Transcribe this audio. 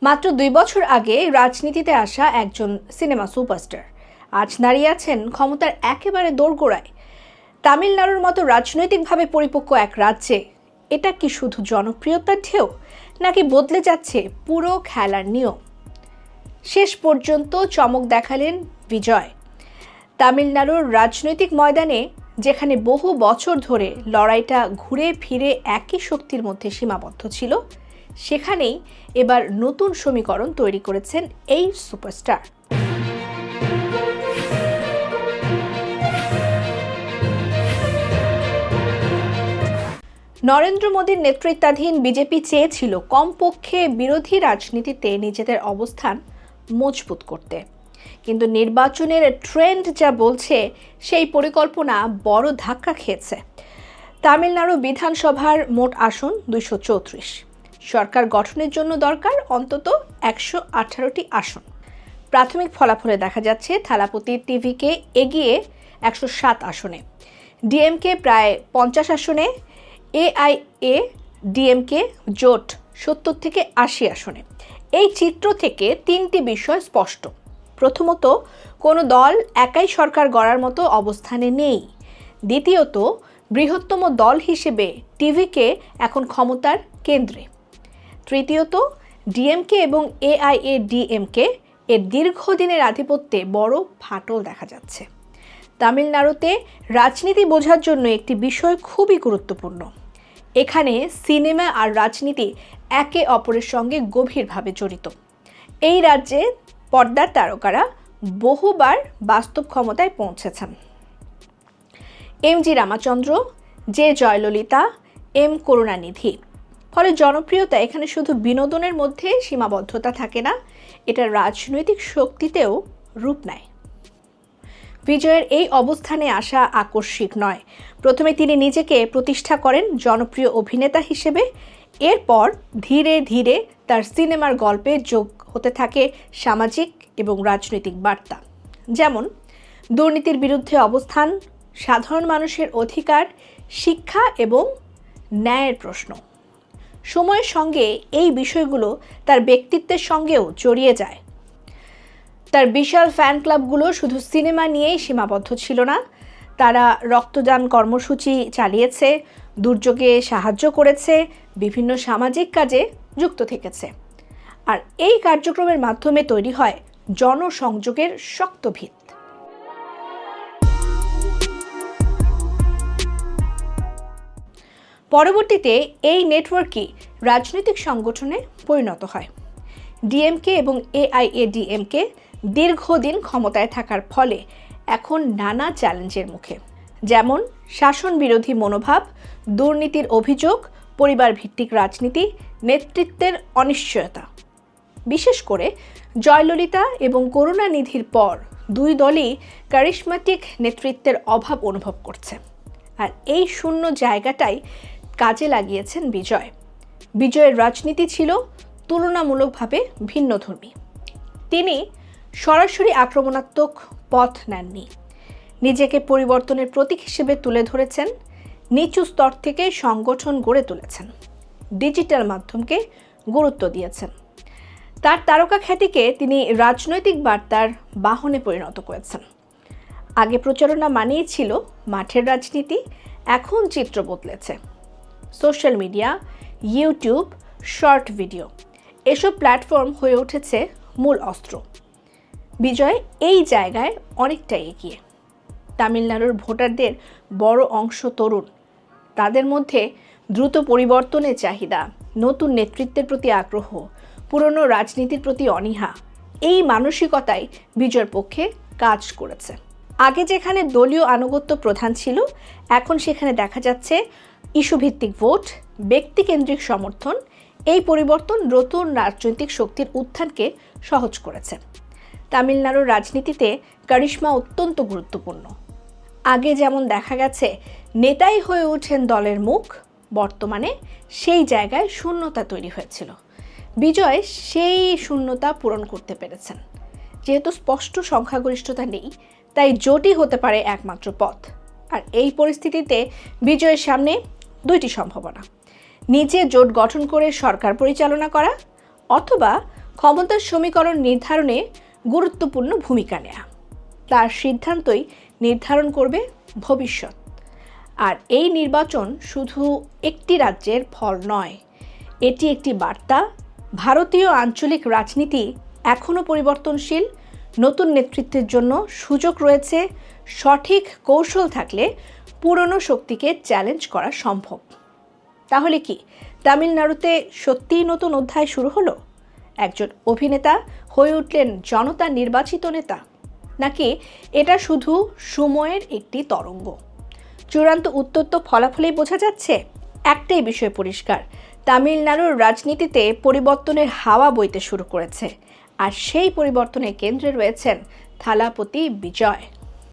মাত্র 2 বছর আগে রাজনীতিতে আসা একজন সিনেমা সুপারস্টার আজ দাঁড়িয়ে আছেন ক্ষমতার একেবারে দোরগোড়ায়। তামিলনাড়ুর মতো রাজনৈতিকভাবে পরিপক্ক এক রাজ্যে এটা কি শুধু জনপ্রিয়তার ঢেউ, নাকি বদলে যাচ্ছে পুরো খেলার নিয়ম? শেষ পর্যন্ত চমক দেখালেন বিজয়। তামিলনাড়ুর রাজনৈতিক ময়দানে যেখানে বহু বছর ধরে লড়াইটা ঘুরে ফিরে একই শক্তির মধ্যে সীমাবদ্ধ ছিল, সেখানেই এবার নতুন সমীকরণ তৈরি করেছেন এই সুপারস্টার। নরেন্দ্র মোদীর নেতৃত্বাধীন বিজেপি চেয়েছিল কমপক্ষে বিরোধী রাজনীতিতে নিজেদের অবস্থান মজবুত করতে, কিন্তু নির্বাচনের ট্রেন্ড যা বলছে সেই পরিকল্পনা বড় ধাক্কা খেয়েছে। তামিলনাড়ু বিধানসভার মোট আসন 234। সরকার গঠনের জন্য দরকার অন্তত 118টি আসন। প্রাথমিক ফলাফলে দেখা যাচ্ছে থালাপতি টিভিকে এগিয়ে 107 আসনে, ডিএমকে প্রায় 50 আসনে, এআইএডিএমকে জোট 70 থেকে 80 আসনে। এই চিত্র থেকে 3টি বিষয় স্পষ্ট। প্রথমত, কোনো দল একাই সরকার গড়ার মতো অবস্থানে নেই। দ্বিতীয়ত, বৃহত্তম দল হিসেবে টিভিকে এখন ক্ষমতার কেন্দ্রে। তৃতীয়ত, ডিএমকে এবং এআইএডিএমকে এর দীর্ঘদিনের আধিপত্যে বড় ফাটল দেখা যাচ্ছে। তামিলনাড়ুতে রাজনীতি বোঝার জন্য একটি বিষয় খুবই গুরুত্বপূর্ণ। এখানে সিনেমা আর রাজনীতি একে অপরের সঙ্গে গভীরভাবে জড়িত। এই রাজ্যে পর্দার তারকারা বহুবার বাস্তব ক্ষমতায় পৌঁছেছেন। MG Ramachandra, J Jayalalithaa, M Karunanidhi. ফলে জনপ্রিয়তা এখানে শুধু বিনোদনের মধ্যে সীমাবদ্ধতা থাকে না, এটা রাজনৈতিক শক্তিতেও রূপ নেয়। বিজয়ের এই অবস্থানে আসা আকস্মিক নয়। প্রথমে তিনি নিজেকে প্রতিষ্ঠা করেন জনপ্রিয় অভিনেতা হিসেবে। এরপর ধীরে ধীরে তার সিনেমার গল্পে যোগ হতে থাকে সামাজিক এবং রাজনৈতিক বার্তা, যেমন দুর্নীতির বিরুদ্ধে অবস্থান, সাধারণ মানুষের অধিকার, শিক্ষা এবং ন্যায়ের প্রশ্ন। সময়ের সঙ্গে এই বিষয়গুলো তার ব্যক্তিত্বের সঙ্গেও জড়িয়ে যায়। তার বিশাল ফ্যান ক্লাবগুলো শুধু সিনেমা নিয়েই সীমাবদ্ধ ছিল না, তারা রক্তদান কর্মসূচি চালিয়েছে, দুর্যোগে সাহায্য করেছে, বিভিন্ন সামাজিক কাজে যুক্ত থেকেছে। আর এই কার্যক্রমের মাধ্যমে তৈরি হয় জনসংযোগের শক্ত ভিত। পরবর্তীতে এই নেটওয়ার্কই রাজনৈতিক সংগঠনে পরিণত হয়। ডিএমকে এবং এআইএডিএমকে দীর্ঘদিন ক্ষমতায় থাকার ফলে এখন নানা চ্যালেঞ্জের মুখে, যেমন শাসন বিরোধী মনোভাব, দুর্নীতির অভিযোগ, পরিবার ভিত্তিক রাজনীতি, নেতৃত্বের অনিশ্চয়তা। বিশেষ করে জয়ললিতা এবং করুণানিধির পর দুই দলই কারিশমাটিক নেতৃত্বের অভাব অনুভব করছে। আর এই শূন্য জায়গাটাই কাজে লাগিয়েছেন বিজয়। বিজয়ের রাজনীতি ছিল তুলনামূলকভাবে ভিন্নধর্মী। তিনি সরাসরি আক্রমণাত্মক পথ নেননি। নিজেকে পরিবর্তনের প্রতীক হিসেবে তুলে ধরেছেন, নিচু স্তর থেকে সংগঠন গড়ে তুলেছেন, ডিজিটাল মাধ্যমকে গুরুত্ব দিয়েছেন। তার তারকা খ্যাতিকে তিনি রাজনৈতিক বার্তার বাহনে পরিণত করেছেন। আগে প্রচারণা মানেই ছিল মাঠের রাজনীতি, এখন চিত্র বদলেছে। Social media, YouTube, short video, এসব প্ল্যাটফর্ম হয়ে উঠেছে মূল অস্ত্র। বিজয় এই জায়গায় অনেকটা এগিয়ে। তামিলনাড়ুর ভোটারদের বড় অংশ তরুণ। তাদের মধ্যে দ্রুত পরিবর্তনের চাহিদা, নতুন নেতৃত্বের প্রতি আগ্রহ, পুরনো রাজনীতির প্রতি অনীহা, এই মানসিকতাই বিজয়ের পক্ষে কাজ করেছে। আগে যেখানে দলীয় আনুগত্য প্রধান ছিল, এখন সেখানে দেখা যাচ্ছে ইস্যুভিত্তিক ভোট, ব্যক্তিকেন্দ্রিক সমর্থন। এই পরিবর্তন নতুন রাজনৈতিক শক্তির উত্থানকে সহজ করেছে। তামিলনাড়ুর রাজনীতিতে কারিশমা অত্যন্ত গুরুত্বপূর্ণ। আগে যেমন দেখা গেছে নেতাই হয়ে ওঠেন দলের মুখ, বর্তমানে সেই জায়গায় শূন্যতা তৈরি হয়েছিল। বিজয় সেই শূন্যতা পূরণ করতে পেরেছেন। যেহেতু স্পষ্ট সংখ্যাগরিষ্ঠতা নেই, তাই জোটই হতে পারে একমাত্র পথ। আর এই পরিস্থিতিতে বিজয়ের সামনে দুইটি সম্ভাবনা: নিজে জোট গঠন করে সরকার পরিচালনা করা, অথবা ক্ষমতার সমীকরণ নির্ধারণে গুরুত্বপূর্ণ ভূমিকা নেয়া। তার সিদ্ধান্তই নির্ধারণ করবে ভবিষ্যৎ। আর এই নির্বাচন শুধু একটি রাজ্যের ফল নয়, এটি একটি বার্তা। ভারতীয় আঞ্চলিক রাজনীতি এখনও পরিবর্তনশীল। নতুন নেতৃত্বের জন্য সুযোগ রয়েছে। সঠিক কৌশল থাকলে পুরনো শক্তিকে চ্যালেঞ্জ করা সম্ভব। তাহলে কি তামিলনাড়ুতে সত্যিই নতুন অধ্যায় শুরু হলো? একজন অভিনেতা হয়ে উঠলেন জনতার নির্বাচিত নেতা, নাকি এটা শুধু সময়ের একটি তরঙ্গ? চূড়ান্ত উত্তর তো ফলাফলেই বোঝা যাচ্ছে। একটাই বিষয় পরিষ্কার, তামিলনাড়ুর রাজনীতিতে পরিবর্তনের হাওয়া বইতে শুরু করেছে, আর সেই পরিবর্তনের কেন্দ্রে রয়েছেন থালাপতি বিজয়।